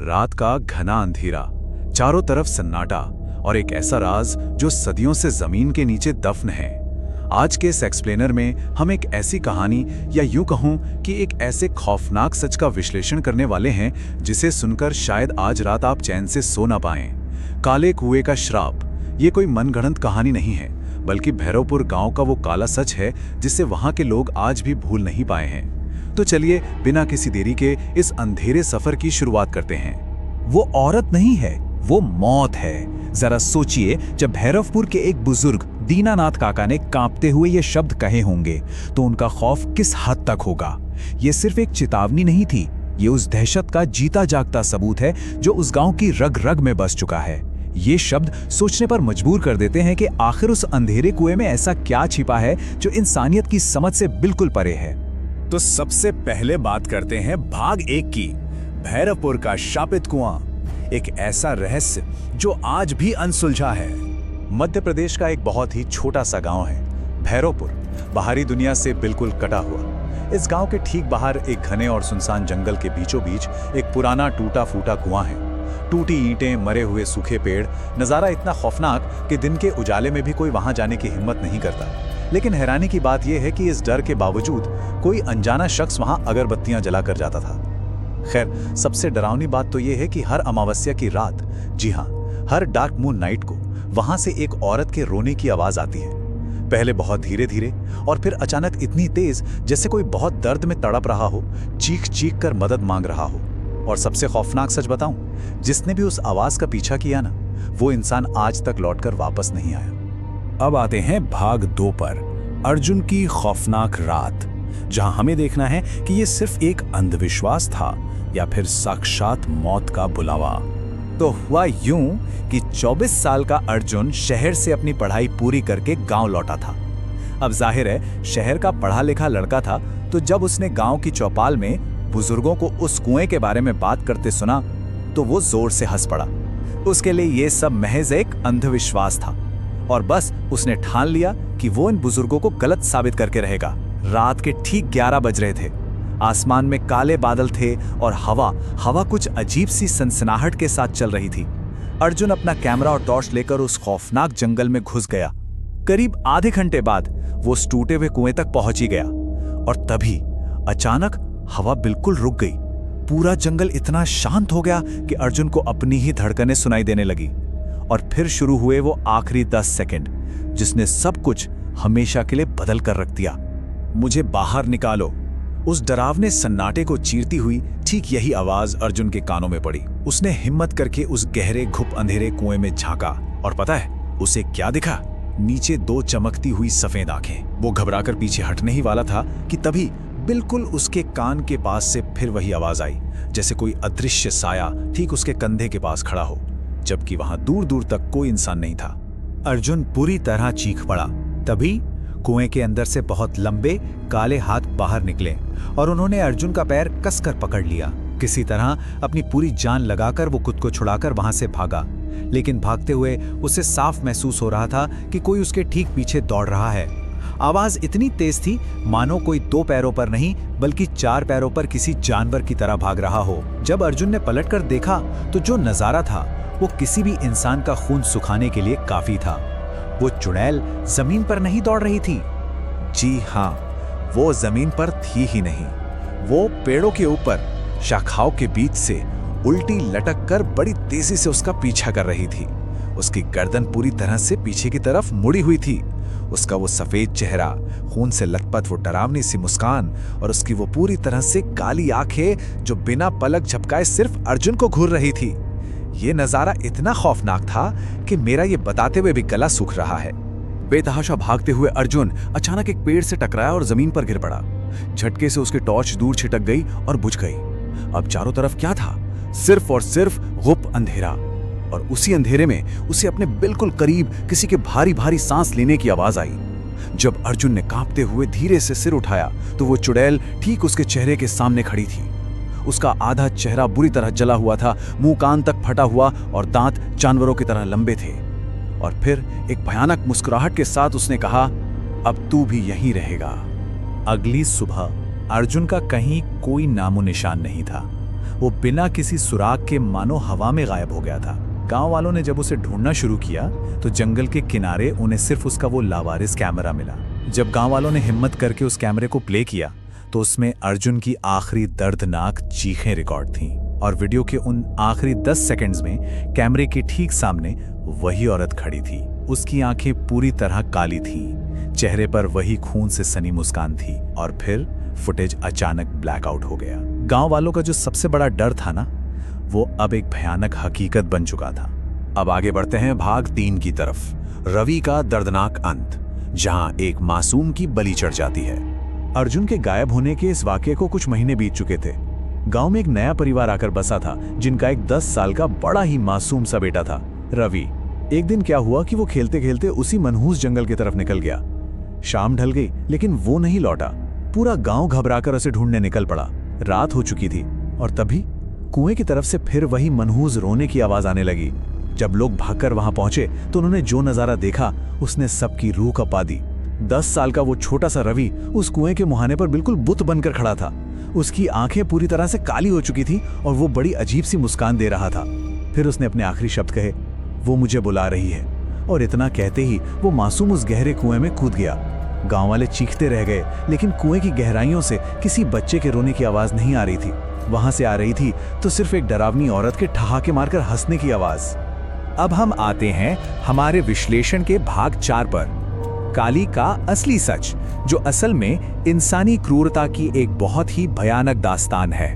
रात का घना अंधेरा, चारों तरफ सन्नाटा और एक ऐसा राज जो सदियों से जमीन के नीचे दफन है। आज के इस एक्सप्लेनर में हम एक ऐसी कहानी या यूं कहूं कि एक ऐसे खौफनाक सच का विश्लेषण करने वाले हैं जिसे सुनकर शायद आज रात आप चैन से सो ना पाएं। काले कुएं का श्राप। ये कोई मनगढ़ंत कहानी नहीं है, बल्कि भैरवपुर गांव का वो काला सच है जिसे वहां के लोग आज भी भूल नहीं पाए हैं। तो चलिए बिना किसी देरी के इस अंधेरे सफर की शुरुआत करते हैं। वो औरत नहीं है, वो मौत है। जरा सोचिए, जब भैरवपुर के एक बुजुर्ग दीनानाथ काका ने कांपते हुए ये शब्द कहे होंगे तो उनका खौफ किस हद तक होगा। ये सिर्फ एक चेतावनी नहीं थी, ये उस दहशत का जीता जागता सबूत है जो उस गांव की रग रग में बस चुका है। ये शब्द सोचने पर मजबूर कर देते हैं कि आखिर उस अंधेरे कुएं में ऐसा क्या छिपा है जो इंसानियत की समझ से बिल्कुल परे है। तो सबसे पहले बात करते हैं भाग 1 की, भैरवपुर का शापित कुआं। एक ऐसा रहस्य जो आज भी अनसुलझा है। मध्य प्रदेश का एक बहुत ही छोटा सा गांव है भैरवपुर, बाहरी दुनिया से बिल्कुल कटा हुआ। इस गांव के ठीक बाहर एक घने और सुनसान जंगल के बीचों बीच एक पुराना टूटा फूटा कुआं है। टूटी ईंटें, मरे हुए सूखे पेड़, नज़ारा इतना खौफनाक कि दिन के उजाले में भी कोई वहां जाने की हिम्मत नहीं करता। लेकिन हैरानी की बात यह है कि इस डर के बावजूद कोई अनजाना शख्स वहां अगरबत्तियां जला कर जाता था। खैर, सबसे डरावनी बात तो यह है कि हर अमावस्या की रात, जी हाँ, हर डार्क मून नाइट को वहां से एक औरत के रोने की आवाज आती है। पहले बहुत धीरे धीरे और फिर अचानक इतनी तेज जैसे कोई बहुत दर्द में तड़प रहा हो, चीख चीख कर मदद मांग रहा हो। और सबसे खौफनाक सच बताऊं, जिसने भी उस आवाज का पीछा किया ना, वो इंसान आज तक लौटकर वापस नहीं आया। अब आते हैं भाग 2 पर, अर्जुन की खौफनाक रात, जहां हमें देखना है कि ये सिर्फ एक अंधविश्वास था या फिर साक्षात मौत का बुलावा। तो हुआ यूं कि 24 साल का अर्जुन शहर से अपनी पढ़ाई पूरी करके गांव लौटा था। अब जाहिर है शहर का पढ़ा लिखा लड़का था, तो जब उसने गांव की चौपाल में बुजुर्गों को उस कुएं के बारे में बात करते सुना तो वो जोर से हंस पड़ा। उसके लिए ये सब महज एक अंधविश्वास था और बस उसने ठान लिया कि वो इन बुजुर्गों को गलत साबित करके रहेगा। रात के ठीक 11 बज रहे थे। आसमान में काले बादल थे और हवा कुछ अजीब सी सनसनाहट के साथ चल रही थी। अर्जुन अपना कैमरा और टॉर्च लेकर उस खौफनाक जंगल में घुस गया। करीब आधे घंटे बाद वो उस टूटे हुए कुएं तक पहुंच ही गया और तभी अचानक हवा बिल्कुल रुक गई। पूरा जंगल इतना शांत हो गया कि अर्जुन को अपनी ही धड़कनें सुनाई देने लगी। और फिर शुरू हुए वो आखिरी 10 सेकंड, जिसने सब कुछ हमेशा के लिए बदल कर रख दिया। मुझे बाहर निकालो। उस डरावने सन्नाटे को चीरती हुई ठीक यही आवाज अर्जुन के कानों में पड़ी। उसने हिम्मत करके उस गहरे घुप अंधेरे कुएं में झांका और पता है उसे क्या दिखा? नीचे 2 चमकती हुई सफेद आंखें। वो घबराकर पीछे हटने ही वाला था कि तभी बिल्कुल उसके कान के पास से फिर वही आवाज आई, जैसे कोई अदृश्य साया ठीक उसके कंधे के पास खड़ा हो, जबकि वहां दूर दूर तक कोई इंसान नहीं था। अर्जुन पूरी तरह चीख पड़ा। तभी कुएं के अंदर से बहुत लंबे काले हाथ बाहर निकले और उन्होंने अर्जुन का पैर कसकर पकड़ लिया। किसी तरह अपनी पूरी जान लगाकर वो खुद को छुड़ाकर वहां से भागा, लेकिन भागते हुए उसे साफ महसूस हो रहा था कि कोई उसके ठीक पीछे दौड़ रहा है। आवाज इतनी तेज थी मानो कोई 2 पैरों पर नहीं बल्कि 4 पैरों पर किसी जानवर की तरह भाग रहा हो। जब अर्जुन ने पलटकर देखा तो जो नजारा था वो किसी भी इंसान का खून सुखाने के लिए काफी था। वो चुड़ैल जमीन पर नहीं दौड़ रही थी। जी हाँ, वो जमीन पर थी ही नहीं, वो पेड़ों के ऊपर शाखाओं के बीच से उल्टी लटक कर बड़ी तेजी से उसका पीछा कर रही थी। उसकी गर्दन पूरी तरह से पीछे की तरफ मुड़ी हुई थी। उसका वो सफेद चेहरा, खून से लथपथ वो डरावनी सी मुस्कान और उसकी वो पूरी तरह से काली आंखें जो बिना पलक झपकाए सिर्फ अर्जुन को घूर रही थी। ये नजारा इतना खौफनाक था कि मेरा ये बताते हुए भी गला सूख रहा है। बेतहाशा भागते हुए अर्जुन अचानक एक पेड़ से टकराया और जमीन पर गिर पड़ा। झटके से उसकी टॉर्च दूर छिटक गई और बुझ गई। अब चारों तरफ क्या था? सिर्फ और सिर्फ गुप्त अंधेरा। और उसी अंधेरे में उसे अपने बिल्कुल करीब किसी के भारी भारी सांस लेने की आवाज आई। जब अर्जुन ने कांपते हुए धीरे से सिर उठाया तो वो चुड़ैल ठीक उसके चेहरे के सामने खड़ी थी। उसका आधा चेहरा बुरी तरह जला हुआ था, मुंह कान तक फटा हुआ और दांत जानवरों की तरह लंबे थे। और फिर एक भयानक मुस्कुराहट के साथ उसने कहा, अब तू भी यहीं रहेगा। अगली सुबह अर्जुन का कहीं कोई नामो निशान नहीं था। वो बिना किसी सुराग के मानो हवा में गायब हो गया था। गांव वालों ने जब उसे ढूंढना शुरू किया तो जंगल के किनारे उन्हें सिर्फ उसका वो लावारिस कैमरा मिला। जब गांव वालों ने हिम्मत करके उस कैमरे को प्ले किया तो उसमें अर्जुन की आखिरी दर्दनाक चीखें रिकॉर्ड थीं और वीडियो के उन आखिरी 10 सेकंड्स में कैमरे के ठीक सामने वही औरत खड़ी थी। उसकी आंखें पूरी तरह काली थीं, चेहरे पर वही खून से सनी मुस्कान थी और फिर फुटेज अचानक ब्लैकआउट हो गया। गांव वालों का जो सबसे बड़ा डर था ना, वो अब एक भयानक हकीकत बन चुका था। अब आगे बढ़ते हैं भाग 3 की तरफ, रवि का दर्दनाक अंत, जहां एक मासूम की बलि चढ़ जाती है। अर्जुन के गायब होने के इस वाकये को कुछ महीने बीत चुके थे। गांव में एक नया परिवार आकर बसा था जिनका एक 10 साल का बड़ा ही मासूम सा बेटा था, रवि। एक दिन क्या हुआ कि वो खेलते खेलते उसी मनहूस जंगल की तरफ निकल गया। शाम ढल गई लेकिन वो नहीं लौटा। पूरा गांव घबराकर उसे ढूंढने निकल पड़ा। रात हो चुकी थी और तभी कुएं की तरफ से फिर वही मनहूस रोने की आवाज आने लगी। जब लोग भागकर वहां पहुंचे तो उन्होंने जो नजारा देखा उसने सबकी रूह कपा दी। 10 साल का वो छोटा सा रवि उस कुएं के मुहाने पर बिल्कुल बुत बनकर खड़ा था। उसकी आंखें पूरी तरह से काली हो चुकी थी और वो बड़ी अजीब सी मुस्कान दे रहा था। फिर उसने अपने आखिरी शब्द कहे, वो मुझे बुला रही है, और इतना कहते ही वो मासूम उस गहरे कुएं में कूद गया। गांव वाले चीखते रह गए लेकिन कुएं की गहराइयों से किसी बच्चे के रोने की आवाज नहीं आ रही थी। वहां से आ रही थी तो सिर्फ एक डरावनी औरत के ठहाके मारकर हंसने की आवाज। अब हम आते हैं हमारे विश्लेषण के भाग 4 पर, काली का असली सच, जो असल में इंसानी क्रूरता की एक बहुत ही भयानक दास्तान है।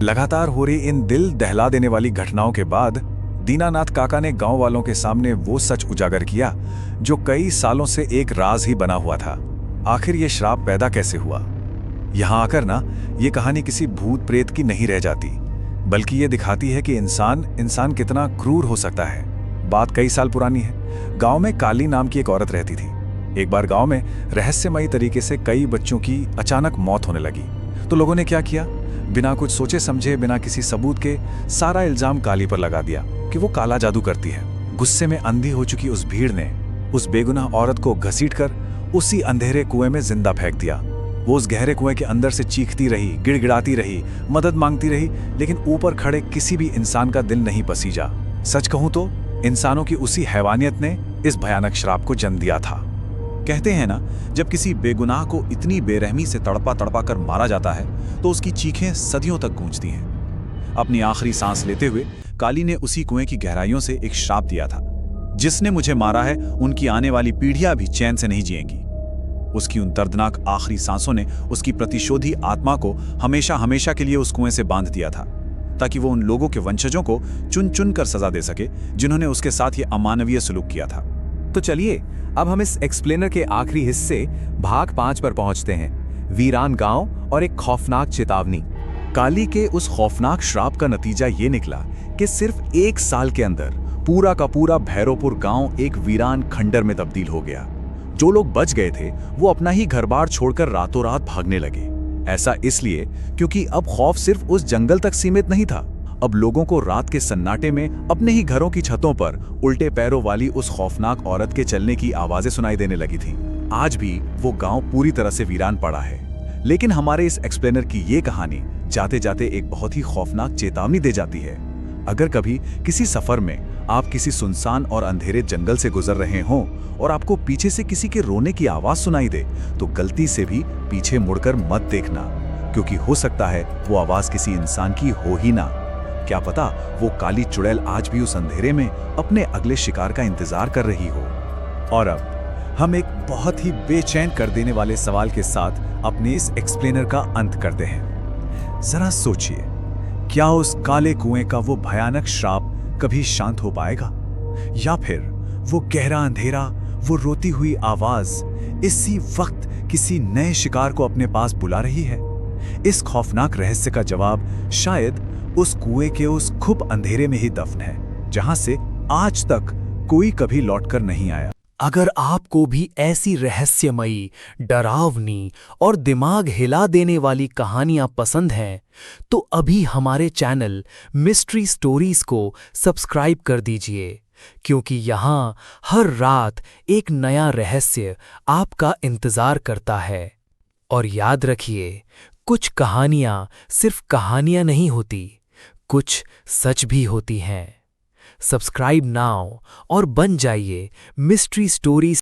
लगातार हो रही इन दिल दहला देने वाली घटनाओं के बाद दीनानाथ काका ने गांव वालों के सामने वो सच उजागर किया जो कई सालों से एक राज ही बना हुआ था। आखिर ये श्राप पैदा कैसे हुआ? यहां आकर ना ये कहानी किसी भूत प्रेत की नहीं रह जाती, बल्कि ये दिखाती है कि इंसान कितना क्रूर हो सकता है। बात कई साल पुरानी है। गांव में काली नाम की एक औरत रहती थी। एक बार गांव में रहस्यमयी तरीके से कई बच्चों की अचानक मौत होने लगी। तो लोगों ने क्या किया, बिना कुछ सोचे समझे, बिना किसी सबूत के सारा इल्जाम काली पर लगा दिया कि वो काला जादू करती है। गुस्से में अंधी हो चुकी उस भीड़ ने उस बेगुनाह औरत को घसीटकर उसी अंधेरे कुएं में जिंदा फेंक दिया। वो उस गहरे कुएं के अंदर से चीखती रही, गिड़गिड़ाती रही, मदद मांगती रही, लेकिन ऊपर खड़े किसी भी इंसान का दिल नहीं पसीजा। सच कहूं तो इंसानों की उसी हैवानियत ने इस भयानक श्राप को जन्म दिया था। कहते हैं ना, जब किसी बेगुनाह को इतनी बेरहमी से तड़पा तड़पा कर मारा जाता है तो उसकी चीखें सदियों तक गूंजती हैं। अपनी आखिरी सांस लेते हुए काली ने उसी कुएं की गहराइयों से एक श्राप दिया था, जिसने मुझे मारा है उनकी आने वाली पीढ़ियां भी चैन से नहीं जिएंगी। उसकी उन दर्दनाक आखिरी सांसों ने उसकी प्रतिशोधी आत्मा को हमेशा हमेशा के लिए उस कुएं से बांध दिया था, ताकि वो उन लोगों के वंशजों को चुन चुन कर सजा दे सके जिन्होंने उसके साथ ये अमानवीय सलूक किया था। तो चलिए अब हम इस एक्सप्लेनर के आखिरी हिस्से भाग 5 पर पहुंचते हैं, वीरान गांव और एक खौफनाक चेतावनी। काली के उस खौफनाक श्राप का नतीजा ये निकला कि सिर्फ 1 साल के अंदर पूरा का पूरा भैरोपुर गांव एक वीरान खंडर में तब्दील हो गया। जो लोग बच गए थे वो अपना ही घर-बार छोड़कर रातों रात भागने लगे। ऐसा इसलिए क्योंकि अब खौफ सिर्फ उस जंगल तक सीमित नहीं था। अब लोगों को रात के सन्नाटे में अपने ही घरों की छतों पर उल्टे पैरों वाली उस खौफनाक औरत के चलने की आवाजें सुनाई देने लगी थीं। आज भी वो गांव पूरी तरह से वीरान पड़ा है, लेकिन हमारे इस एक्सप्लेनर की ये कहानी जाते जाते एक बहुत ही खौफनाक चेतावनी दे जाती है। अगर कभी किसी सफर में आप किसी सुनसान और अंधेरे जंगल से गुजर रहे हों और आपको पीछे से किसी के रोने की आवाज सुनाई दे, तो गलती से भी पीछे मुड़कर मत देखना, क्योंकि हो सकता है वो आवाज किसी इंसान की हो ही ना। क्या पता वो काली चुड़ैल आज भी उस अंधेरे में अपने अगले शिकार का इंतजार कर रही हो। और अब हम एक बहुत ही बेचैन कर देने वाले सवाल के साथ अपने इस एक्सप्लेनर का अंत करते हैं। जरा सोचिए, क्या उस काले कुएं का वो भयानक श्राप कभी शांत हो पाएगा, या फिर वो गहरा अंधेरा, वो रोती हुई आवाज इसी वक्त किसी नए शिकार को अपने पास बुला रही है? इस खौफनाक रहस्य का जवाब शायद उस कुएं के उस खूब अंधेरे में ही दफन है, जहां से आज तक कोई कभी लौटकर नहीं आया। अगर आपको भी ऐसी रहस्यमयी, डरावनी और दिमाग हिला देने वाली कहानियां पसंद हैं, तो अभी हमारे चैनल मिस्ट्री स्टोरीज को सब्सक्राइब कर दीजिए, क्योंकि यहाँ हर रात एक नया रहस्य आपका इंतजार करता है। और याद रखिए, कुछ कहानियां सिर्फ कहानियां नहीं होती, कुछ सच भी होती हैं। सब्सक्राइब नाउ और बन जाइए मिस्ट्री स्टोरीज